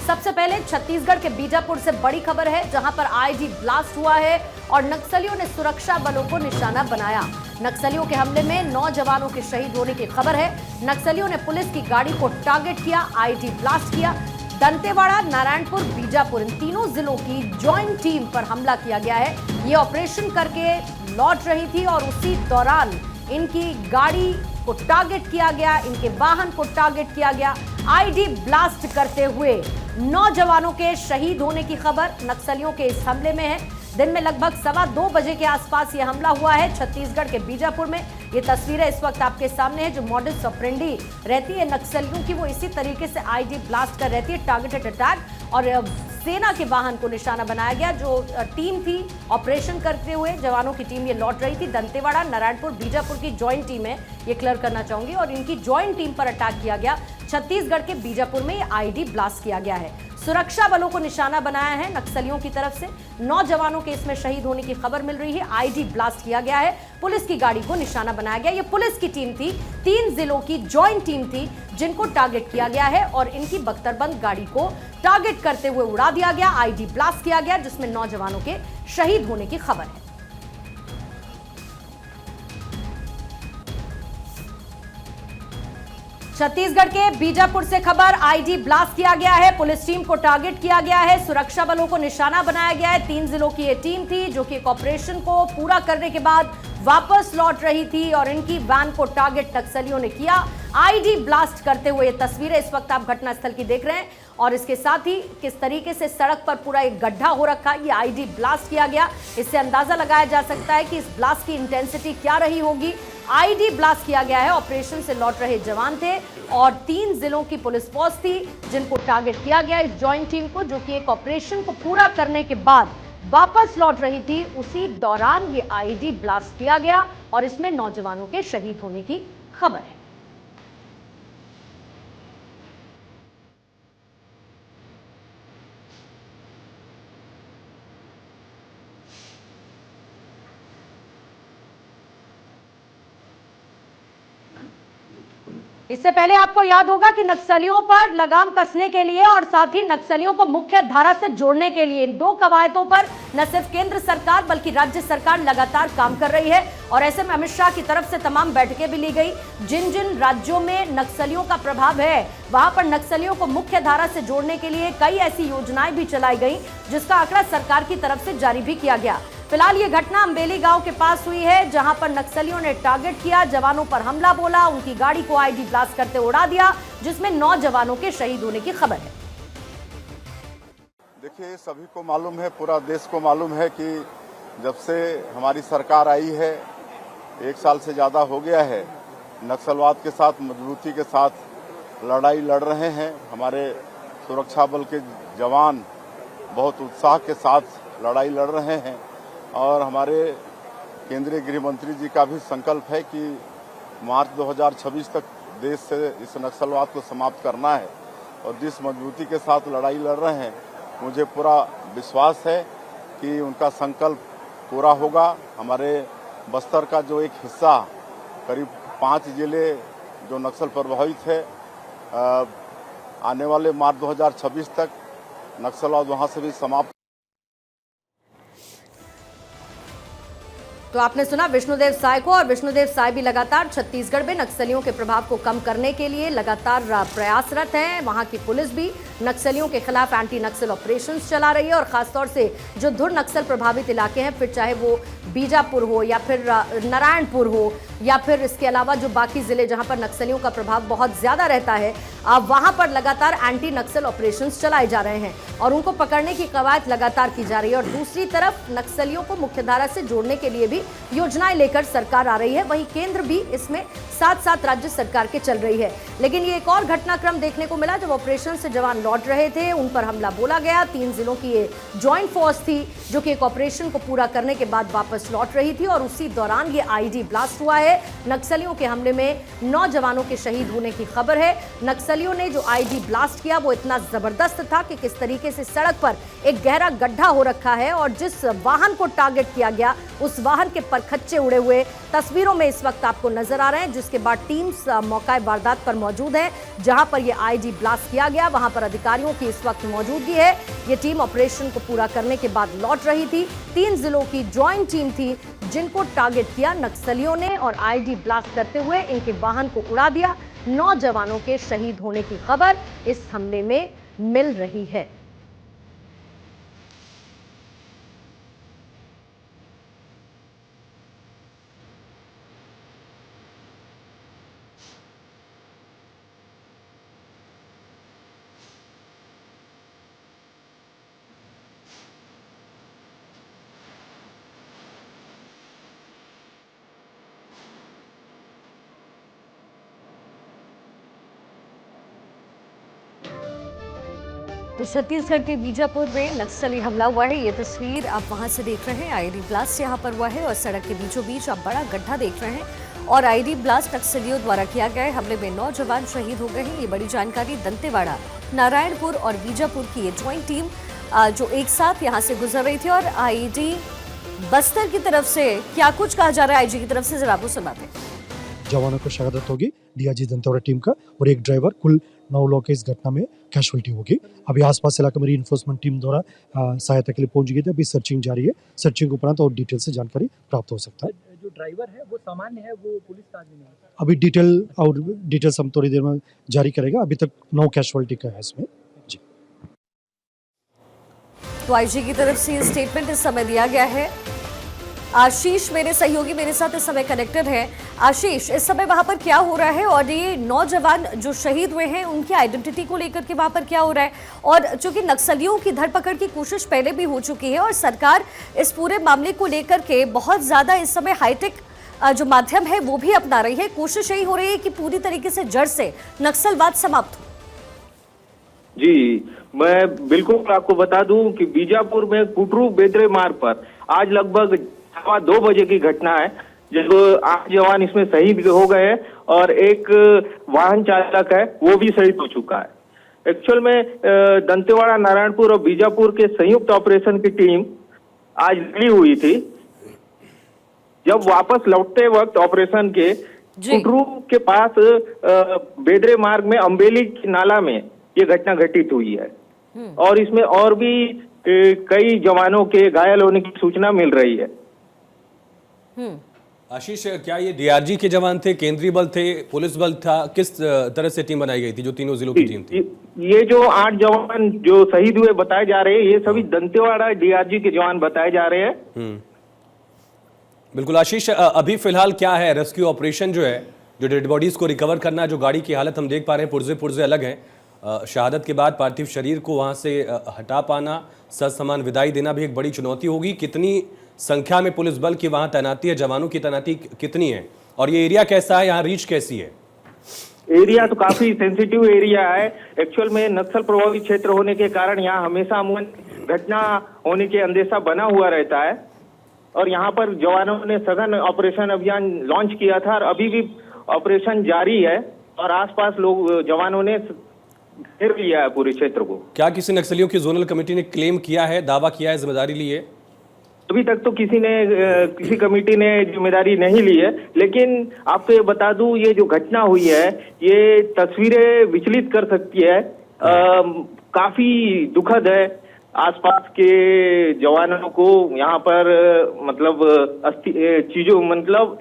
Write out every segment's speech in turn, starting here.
सबसे पहले छत्तीसगढ़ के बीजापुर से बड़ी खबर है, जहां पर आईईडी ब्लास्ट हुआ है और नक्सलियों ने सुरक्षा बलों को निशाना बनाया। नक्सलियों के हमले में 9 जवानों के शहीद होने की खबर है। नक्सलियों ने पुलिस की गाड़ी को टारगेट किया, आईईडी ब्लास्ट किया। दंतेवाड़ा, नारायणपुर, बीजापुर, इन तीनों जिलों की ज्वाइंट टीम पर हमला किया गया है। ये ऑपरेशन करके लौट रही थी और उसी दौरान इनकी गाड़ी को टारगेट किया गया, इनके वाहन को टारगेट किया गया। आईईडी ब्लास्ट करते हुए 9 जवानों के शहीद होने की खबर नक्सलियों के इस हमले में है। दिन में लगभग 2:15 बजे के आसपास यह हमला हुआ है छत्तीसगढ़ के बीजापुर में। ये तस्वीरें इस वक्त आपके सामने है। जो मॉडस ऑपरेंडी रहती है नक्सलियों की, वो इसी तरीके से आईईडी ब्लास्ट कर रहती है, टारगेटेड अटैक। और सेना के वाहन को निशाना बनाया गया। जो टीम थी ऑपरेशन करते हुए जवानों की टीम ये लौट रही थी। दंतेवाड़ा, नारायणपुर, बीजापुर की ज्वाइंट टीम है, ये क्लियर करना चाहूंगी, और इनकी ज्वाइंट टीम पर अटैक किया गया। छत्तीसगढ़ के बीजापुर में ये आईईडी ब्लास्ट किया गया है। सुरक्षा बलों को निशाना बनाया है नक्सलियों की तरफ से। 9 जवानों के इसमें शहीद होने की खबर मिल रही है। आईईडी ब्लास्ट किया गया है, पुलिस की गाड़ी को निशाना बनाया गया। ये पुलिस की टीम थी, 3 जिलों की ज्वाइंट टीम थी जिनको टारगेट किया गया है और इनकी बख्तरबंद गाड़ी को टारगेट करते हुए उड़ा दिया गया, आईईडी ब्लास्ट किया गया, जिसमें 9 जवानों के शहीद होने की खबर है। छत्तीसगढ़ के बीजापुर से खबर, आईईडी ब्लास्ट किया गया है, पुलिस टीम को टारगेट किया गया है, सुरक्षा बलों को निशाना बनाया गया है। 3 जिलों की ये टीम थी जो कि एक ऑपरेशन को पूरा करने के बाद वापस लौट रही थी और इनकी वैन को टारगेट नक्सलियों ने किया, आईईडी ब्लास्ट करते हुए। ये तस्वीरें इस वक्त आप घटनास्थल की देख रहे हैं और इसके साथ ही किस तरीके से सड़क पर पूरा एक गड्ढा हो रखा, ये आईईडी ब्लास्ट किया गया। इससे अंदाजा लगाया जा सकता है कि इस ब्लास्ट की इंटेंसिटी क्या रही होगी। आईईडी ब्लास्ट किया गया है, ऑपरेशन से लौट रहे जवान थे और 3 जिलों की पुलिस फोर्स थी जिनको टारगेट किया गया इस ज्वाइंट टीम को, जो कि एक ऑपरेशन को पूरा करने के बाद वापस लौट रही थी। उसी दौरान ये आईईडी ब्लास्ट किया गया और इसमें नौजवानों के शहीद होने की खबर है। इससे पहले आपको याद होगा कि नक्सलियों पर लगाम कसने के लिए और साथ ही नक्सलियों को मुख्य धारा से जोड़ने के लिए इन 2 कवायदों पर न सिर्फ केंद्र सरकार बल्कि राज्य सरकार लगातार काम कर रही है। और ऐसे में अमित शाह की तरफ से तमाम बैठकें भी ली गई। जिन जिन राज्यों में नक्सलियों का प्रभाव है वहां पर नक्सलियों को मुख्य धारा से जोड़ने के लिए कई ऐसी योजनाएं भी चलाई गई, जिसका आंकड़ा सरकार की तरफ से जारी भी किया गया। फिलहाल ये घटना अम्बेली गांव के पास हुई है, जहां पर नक्सलियों ने टारगेट किया, जवानों पर हमला बोला, उनकी गाड़ी को आईईडी ब्लास्ट करते उड़ा दिया, जिसमें 9 जवानों के शहीद होने की खबर है। देखिए, सभी को मालूम है, पूरा देश को मालूम है कि जब से हमारी सरकार आई है 1 साल से ज्यादा हो गया है, नक्सलवाद के साथ मजबूती के साथ लड़ाई लड़ रहे हैं। हमारे सुरक्षा बल के जवान बहुत उत्साह के साथ लड़ाई लड़ रहे हैं और हमारे केंद्रीय गृह मंत्री जी का भी संकल्प है कि मार्च 2026 तक देश से इस नक्सलवाद को समाप्त करना है। और जिस मजबूती के साथ लड़ाई लड़ रहे हैं, मुझे पूरा विश्वास है कि उनका संकल्प पूरा होगा। हमारे बस्तर का जो एक हिस्सा, करीब 5 जिले जो नक्सल प्रभावित है, आने वाले मार्च 2026 तक नक्सलवाद वहां से भी समाप्त। तो आपने सुना विष्णुदेव साय को, और विष्णुदेव साय भी लगातार छत्तीसगढ़ में नक्सलियों के प्रभाव को कम करने के लिए लगातार प्रयासरत हैं। वहां की पुलिस भी नक्सलियों के खिलाफ एंटी नक्सल ऑपरेशंस चला रही है और खासतौर से जो धुर नक्सल प्रभावित इलाके हैं, फिर चाहे वो बीजापुर हो या फिर नारायणपुर हो या फिर इसके अलावा जो बाकी जिले जहां पर नक्सलियों का प्रभाव बहुत ज्यादा रहता है, वहां पर लगातार एंटी नक्सल ऑपरेशंस चलाए जा रहे हैं और उनको पकड़ने की कवायद लगातार की जा रही है। और दूसरी तरफ नक्सलियों को मुख्यधारा से जोड़ने के लिए भी योजनाएं लेकर सरकार आ रही है, वहीं केंद्र भी इसमें साथ साथ राज्य सरकार के चल रही है। लेकिन ये एक और घटनाक्रम देखने को मिला, जब ऑपरेशन से जवान लौट रहे थे, उन पर हमला बोला गया। 3 जिलों की ये ज्वाइंट फोर्स थी जो कि एक ऑपरेशन को पूरा करने के बाद वापस लौट रही थी और उसी दौरान ये आईईडी ब्लास्ट हुआ है। नक्सलियों के हमले में 9 जवानों के शहीद होने की खबर है। नक्सलियों ने जो आईईडी ब्लास्ट किया वो इतना जबरदस्त था कि किस तरीके से सड़क पर एक गहरा गड्ढा हो रखा है और जिस वाहन को टारगेट किया गया उस वाहन के परखच्चे उड़े हुए तस्वीरों में इस वक्त आपको नजर आ रहे हैं, जिसके बाद टीम्स मौका वारदात पर मौजूद है। जहां पर यह आईईडी ब्लास्ट किया गया वहां पर अधिकारियों की इस वक्त मौजूदगी है। ये टीम ऑपरेशन को पूरा करने के बाद लौट रही थी। 3 जिलों की ज्वाइंट टीम थी जिनको टारगेट किया नक्सलियों ने और आईडी ब्लास्ट करते हुए इनके वाहन को उड़ा दिया। 9 जवानों के शहीद होने की खबर इस हमले में मिल रही है। तो छत्तीसगढ़ के बीजापुर में नक्सली हमला हुआ है। ये तस्वीर आप वहां से देख रहे हैं। आईडी ब्लास्ट यहां पर हुआ है और सड़क के बीचों बीच आप बड़ा गड्ढा देख रहे हैं और आईडी ब्लास्ट नक्सलियों द्वारा किया गया है। हमले में 9 जवान शहीद हो गए हैं। ये बड़ी जानकारी दंतेवाड़ा, नारायणपुर और बीजापुर की ये ज्वाइंट टीम जो एक साथ यहाँ से गुजर रही थी और आईडी बस्तर की तरफ से क्या कुछ कहा जा रहा है आईजी की तरफ से, जरा आपको सुनाते हैं। जवानों को शहादत होगी डीआईजी दंतेवाड़ा टीम का और एक ड्राइवर, कुल 9 लोग के इस घटना में कैजुअलिटी होगी। अभी आसपास इलाके में रीइंफोर्समेंट टीम द्वारा सहायता के लिए पहुंच गई थी। अभी सर्चिंग जारी है। सर्चिंग उपरांत और डिटेल से जानकारी प्राप्त हो सकता है। जो ड्राइवर है वो सामान्य है, वो पुलिस का आदमी नहीं है। अभी डिटेल्स हम थोड़ी देर में जारी करेगा। अभी तक 9 कैजुअलिटी का है इसमें। जी, तो आईजी की तरफ से स्टेटमेंट इस समय दिया गया है। आशीष मेरे सहयोगी मेरे साथ इस समय कनेक्टेड है। आशीष, इस समय वहां पर क्या हो रहा है और ये 9 जवान जो शहीद हुए हैं उनकी आइडेंटिटी को लेकर के वहां पर क्या हो रहा है? और चूंकि नक्सलियों की धरपकड़ की कोशिश पहले भी हो चुकी है और सरकार इस पूरे मामले को लेकर के बहुत ज्यादा इस समय हाईटेक जो माध्यम है वो भी अपना रही है। कोशिश यही हो रही है कि पूरी तरीके से जड़ से नक्सलवाद समाप्त हो। जी, मैं बिल्कुल आपको बता दूं कि बीजापुर में कुटरू बेदरे मार्ग पर आज लगभग 2 बजे की घटना है जब 8 जवान इसमें शहीद हो गए हैं और एक वाहन चालक है वो भी शहीद हो चुका है। एक्चुअल में दंतेवाड़ा, नारायणपुर और बीजापुर के संयुक्त ऑपरेशन की टीम आज निकली हुई थी। जब वापस लौटते वक्त ऑपरेशन के कुटरू के पास बेदरे मार्ग में अम्बेली की नाला में ये घटना घटित हुई है और इसमें और भी कई जवानों के घायल होने की सूचना मिल रही है। आशीष, क्या ये डीआरजी के जवान थे, केंद्रीय बल थे, पुलिस बल था? किस तरह से टीम बनाई गई थी जो तीनों जिलों की टीम थी? ये जो 8 जवान जो शहीद हुए बताए जा रहे हैं ये सभी दंतेवाड़ा डीआरजी के जवान बताए जा रहे हैं। बिल्कुल आशीष, अभी फिलहाल क्या है रेस्क्यू ऑपरेशन जो है, जो डेड बॉडीज को रिकवर करना, जो गाड़ी की हालत हम देख पा रहे हैं पुर्जे अलग हैं। शहादत के बाद पार्थिव शरीर को वहां से हटा पाना, ससमान विदाई देना भी एक बड़ी चुनौती होगी। कितनी संख्या में पुलिस बल की वहां तैनाती है, जवानों की तैनाती कितनी है और ये एरिया कैसा है, यहाँ रीच कैसी है? एरिया तो काफी सेंसिटिव एरिया है। एक्चुअल में नक्सल प्रभावित क्षेत्र होने के कारण यहाँ हमेशा अमूमन घटना होने के अंदेशा बना हुआ रहता है और यहाँ पर जवानों ने सघन ऑपरेशन अभियान लॉन्च किया था और अभी भी ऑपरेशन जारी है और आसपास लोग जवानों ने घेर लिया है पूरे क्षेत्र को। क्या किसी नक्सलियों की जोनल कमेटी ने क्लेम किया है, दावा किया है, जिम्मेदारी ली है? अभी तक तो किसी कमेटी ने जिम्मेदारी नहीं ली है, लेकिन आपको ये बता दूं ये जो घटना हुई है ये तस्वीरें विचलित कर सकती है। काफी दुखद है। आसपास के जवानों को यहाँ पर मतलब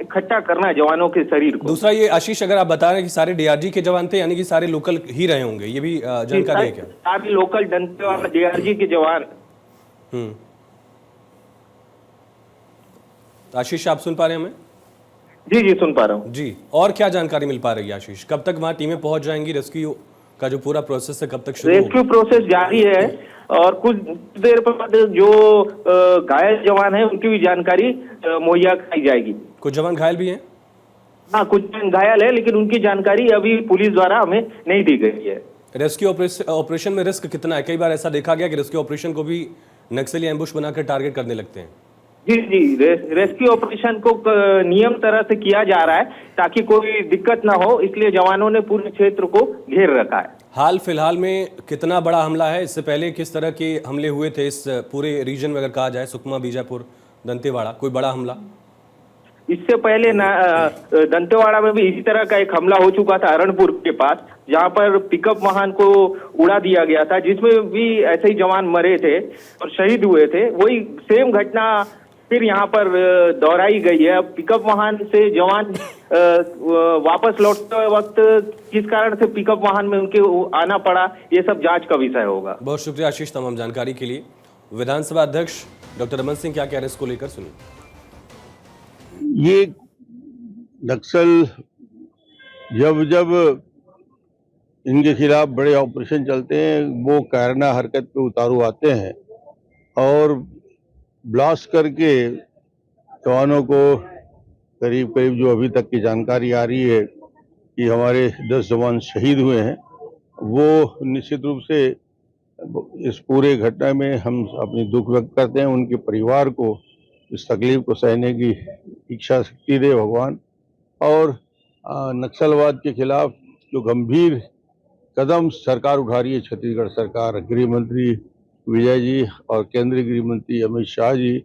इकट्ठा करना जवानों के शरीर को। दूसरा ये आशीष, अगर आप बता रहे हैं कि सारे डीआरजी के जवान थे, यानी कि सारे लोकल ही रहे होंगे, ये भी जानकारी है क्या? सारे लोकल दंतेवाड़ा डीआरजी के जवान। आशीष, आप सुन पा रहे हैं हमें? जी सुन पा रहा हूँ जी। और क्या जानकारी मिल पा रही है आशीष? कब तक वहां टीमें पहुंच जाएंगी? रेस्क्यू का जो पूरा प्रोसेस है कब तक शुरू होगा? रेस्क्यू प्रोसेस जारी है और कुछ देर बाद जो घायल जवान है उनकी भी जानकारी मुहैया कराई जाएगी। कुछ जवान घायल भी हैं? हाँ, कुछ घायल है लेकिन उनकी जानकारी अभी पुलिस द्वारा हमें नहीं दी गई है। रेस्क्यू ऑपरेशन में रिस्क कितना है? कई बार ऐसा देखा गया कि रेस्क्यू ऑपरेशन को भी नक्सली एम्बुश बनाकर टारगेट करने लगते हैं। जी, रेस्क्यू ऑपरेशन को नियम तरह से किया जा रहा है ताकि कोई दिक्कत ना हो, इसलिए जवानों ने पूरे क्षेत्र को घेर रखा है। हाल फिलहाल में कितना बड़ा हमला है? इससे पहले किस तरह के हमले हुए थे इस पूरे रीजन में, अगर कहा जाए सुकमा, बीजापुर, दंतेवाड़ा, कोई बड़ा हमला? इससे पहले दंतेवाड़ा में भी इसी तरह का एक हमला हो चुका था अरणपुर के पास, जहां पर पिकअप वाहन को उड़ा दिया गया था, जिसमें भी ऐसे ही जवान मरे थे और शहीद हुए थे। वही सेम घटना फिर यहाँ पर दोहराई गई है। अब पिकअप वाहन से जवान वापस लौटते वक्त किस कारण से पिकअप वाहन में उनके आना पड़ा, ये सब जांच का विषय होगा। बहुत शुक्रिया आशीष तमाम जानकारी के लिए। विधानसभा अध्यक्ष डॉक्टर रमन सिंह क्या कह रहे हैं इसको लेकर, सुनिए। ये नक्सल जब इनके खिलाफ बड़े ऑपरेशन चलते हैं, वो कायराना हरकत पे उतारू आते हैं और ब्लास्ट करके जवानों को करीब जो अभी तक की जानकारी आ रही है कि हमारे 10 जवान शहीद हुए हैं। वो निश्चित रूप से इस पूरे घटना में हम अपनी दुख व्यक्त करते हैं। उनके परिवार को इस तकलीफ को सहने की इच्छा शक्ति दे भगवान। और नक्सलवाद के खिलाफ जो गंभीर कदम सरकार उठा रही है, छत्तीसगढ़ सरकार, गृह मंत्री विजय जी और केंद्रीय गृह मंत्री अमित शाह जी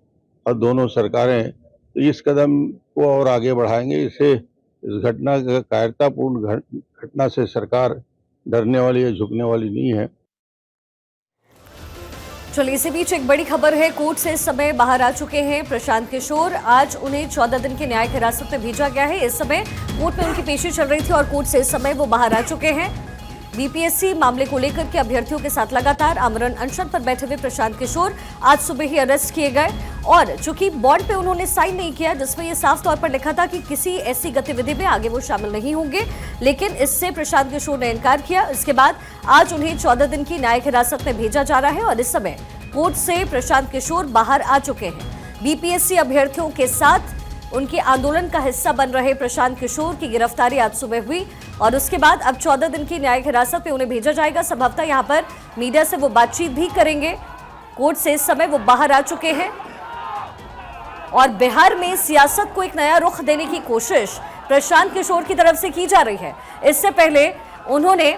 और दोनों सरकारें, तो इस कदम को और आगे बढ़ाएंगे। इससे इस घटना कायरतापूर्ण घटना से सरकार डरने वाली या झुकने वाली नहीं है। चलिए, इसी बीच एक बड़ी खबर है। कोर्ट से इस समय बाहर आ चुके हैं प्रशांत किशोर। आज उन्हें 14 दिन की न्यायिक हिरासत में भेजा गया है। इस समय कोर्ट में उनकी पेशी चल रही थी और कोर्ट से इस समय वो बाहर आ चुके हैं। बीपीएससी मामले को लेकर के अभ्यर्थियों के साथ लगातार आमरण अनशन पर बैठे हुए प्रशांत किशोर आज सुबह ही अरेस्ट किए गए और चूंकि बॉन्ड पे उन्होंने साइन नहीं किया, जिसमें ये साफ तौर पर लिखा था कि किसी ऐसी गतिविधि में आगे वो शामिल नहीं होंगे, लेकिन इससे प्रशांत किशोर ने इनकार किया। इसके बाद आज उन्हें 14 दिन की न्यायिक हिरासत में भेजा जा रहा है और इस समय कोर्ट से प्रशांत किशोर बाहर आ चुके हैं। बीपीएससी अभ्यर्थियों के साथ उनके आंदोलन का हिस्सा बन रहे प्रशांत किशोर की गिरफ्तारी आज सुबह हुई और उसके बाद अब 14 दिन की न्यायिक हिरासत में उन्हें भेजा जाएगा। संभवतः यहां पर मीडिया से वो बातचीत भी करेंगे। कोर्ट से इस समय वो बाहर आ चुके हैं और बिहार में सियासत को एक नया रुख देने की कोशिश प्रशांत किशोर की तरफ से की जा रही है। इससे पहले उन्होंने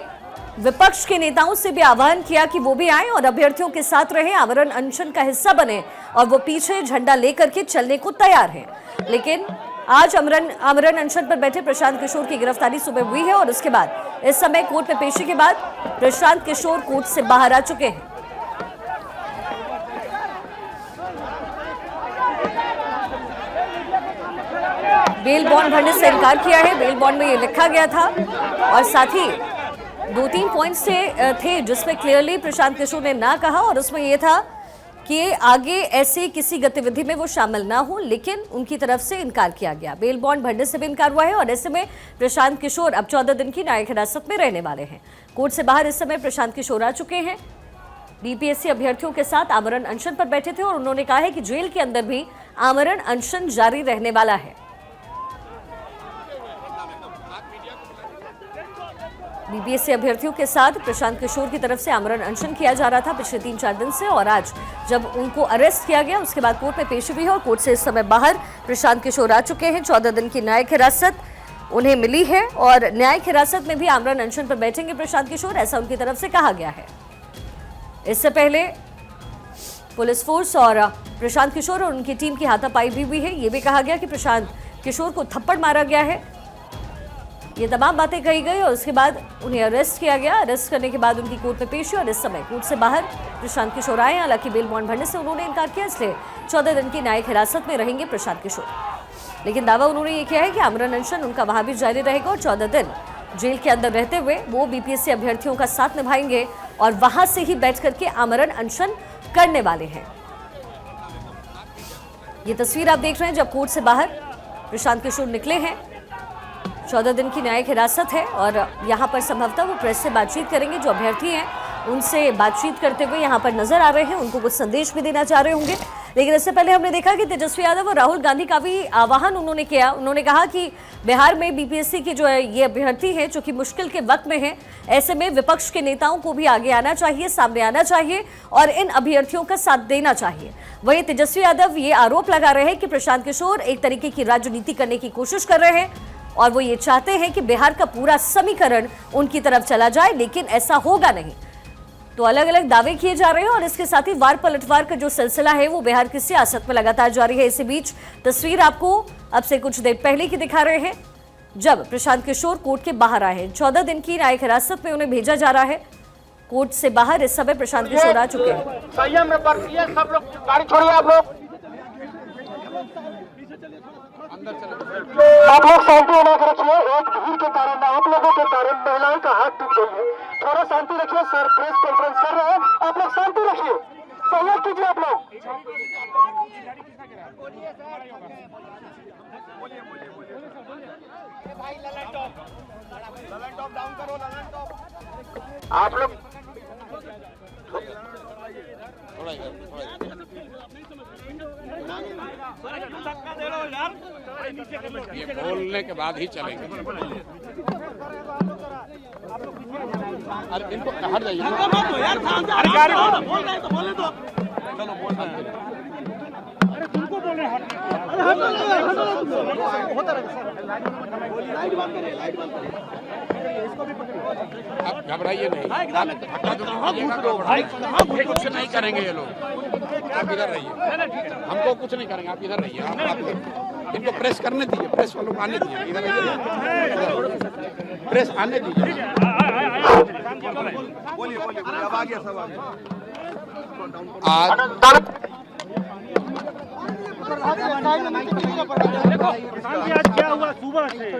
विपक्ष के नेताओं से भी आह्वान किया कि वो भी आए और अभ्यर्थियों के साथ रहे, आमरण अनशन का हिस्सा बने और वो पीछे झंडा लेकर के चलने को तैयार हैं। लेकिन आज आमरण अनशन पर बैठे प्रशांत किशोर की गिरफ्तारी सुबह हुई है और उसके बाद इस समय कोर्ट में पेशी के बाद प्रशांत किशोर कोर्ट से बाहर आ चुके हैं। बेल बॉन्ड भरने से इनकार किया है। बेल बॉन्ड में ये लिखा गया था और साथ ही 2-3 पॉइंट्स थे जिसमें क्लियरली प्रशांत किशोर ने ना कहा और उसमें यह था कि आगे ऐसे किसी गतिविधि में वो शामिल ना हो, लेकिन उनकी तरफ से इनकार किया गया। बेल बॉन्ड भरने से भी इनकार हुआ है और ऐसे में प्रशांत किशोर अब 14 दिन की न्यायिक हिरासत में रहने वाले हैं। कोर्ट से बाहर इस समय प्रशांत किशोर आ चुके हैं। बीपीएससी अभ्यर्थियों के साथ आमरण अनशन पर बैठे थे और उन्होंने कहा है कि जेल के अंदर भी आमरण अनशन जारी रहने वाला है। बीपीएससी अभ्यर्थियों के साथ प्रशांत किशोर की तरफ से आमरण अनशन किया जा रहा था पिछले 3-4 दिन से और आज जब उनको अरेस्ट किया गया उसके बाद कोर्ट में पेशी हुई है और कोर्ट से इस समय बाहर प्रशांत किशोर आ चुके हैं। 14 दिन की न्यायिक हिरासत उन्हें मिली है और न्यायिक हिरासत में भी आमरण अनशन पर बैठेंगे प्रशांत किशोर, ऐसा उनकी तरफ से कहा गया है। इससे पहले पुलिस फोर्स और प्रशांत किशोर और उनकी टीम की हाथापाई भी हुई है। ये भी कहा गया कि प्रशांत किशोर को थप्पड़ मारा गया है। ये तमाम बातें कही गई और उसके बाद उन्हें अरेस्ट किया गया। अरेस्ट करने के बाद उनकी कोर्ट में पेशी और इस समय कोर्ट से बाहर प्रशांत किशोर आए। हालांकि बेल बॉन्ड भरने से उन्होंने इनकार किया, इसलिए 14 दिन की न्यायिक हिरासत में रहेंगे प्रशांत किशोर। लेकिन दावा उन्होंने ये किया है कि आमरण अनशन उनका वहां भी जारी रहेगा और 14 दिन जेल के अंदर रहते हुए वो बीपीएससी अभ्यर्थियों का साथ निभाएंगे और वहां से ही बैठ करके आमरण अनशन करने वाले हैं। ये तस्वीर आप देख रहे हैं जब कोर्ट से बाहर प्रशांत किशोर निकले हैं। 14 दिन की न्यायिक हिरासत है और यहाँ पर संभवतः वो प्रेस से बातचीत करेंगे। जो अभ्यर्थी हैं उनसे बातचीत करते हुए यहाँ पर नजर आ रहे हैं, उनको कुछ संदेश भी देना चाह रहे होंगे। लेकिन इससे पहले हमने देखा कि तेजस्वी यादव और राहुल गांधी का भी आह्वान उन्होंने किया। उन्होंने कहा कि बिहार में बीपीएससी के जो है ये अभ्यर्थी हैं जो कि मुश्किल के वक्त में हैं, ऐसे में विपक्ष के नेताओं को भी आगे आना चाहिए, सामने आना चाहिए और इन अभ्यर्थियों का साथ देना चाहिए। वहीं तेजस्वी यादव ये आरोप लगा रहे हैं कि प्रशांत किशोर एक तरीके की राजनीति करने की कोशिश कर रहे हैं और वो ये चाहते हैं कि बिहार का पूरा समीकरण उनकी तरफ चला जाए, लेकिन ऐसा होगा नहीं। तो अलग अलग दावे किए जा रहे हैं और इसके साथ ही वार पलटवार का जो सिलसिला है वो बिहार की सियासत में लगातार जारी है। इसी बीच तस्वीर आपको अब से कुछ देर पहले की दिखा रहे हैं, जब प्रशांत किशोर कोर्ट के बाहर आए हैं। 14 दिन की न्यायिक हिरासत में उन्हें भेजा जा रहा है। कोर्ट से बाहर इस समय प्रशांत किशोर आ चुके हैं। संयम में बरतिए, सब लोग गाड़ी छोड़िए। आप लोग शांति बना के रखिए। एक भीड़ के कारण, आप लोगों के कारण महिलाओं का हाथ टूट गई है। थोड़ा शांति रखिए। सर प्रेस कॉन्फ्रेंस कर रहे हैं, आप लोग शांति रखिए, सहयोग कीजिए। आप लोग आप लोग ये बोलने के बाद ही चलेंगे। अरे इनको हट जाइए। चलो बोल रहे हैं। अरे तुमको बोल रहे हैं। आप घबराइए नहीं, कुछ नहीं करेंगे ये लोग। आप इधर रहिए, हमको कुछ नहीं करेंगे। आप इधर रहिए। आप इनको प्रेस करने दीजिए, प्रेस वालों को आने दीजिए। इधर रहिए, प्रेस आने दीजिए। आज क्या हुआ सुबह से?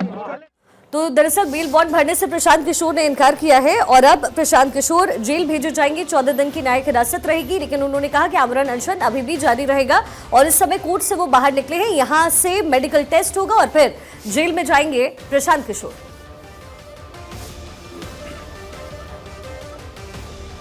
तो दरअसल बेल बॉन्ड भरने से प्रशांत किशोर ने इनकार किया है और अब प्रशांत किशोर जेल भेजे जाएंगे। 14 दिन की न्यायिक हिरासत रहेगी, लेकिन उन्होंने कहा कि आमरण अनशन अभी भी जारी रहेगा और इस समय कोर्ट से वो बाहर निकले हैं। यहां से मेडिकल टेस्ट होगा और फिर जेल में जाएंगे प्रशांत किशोर।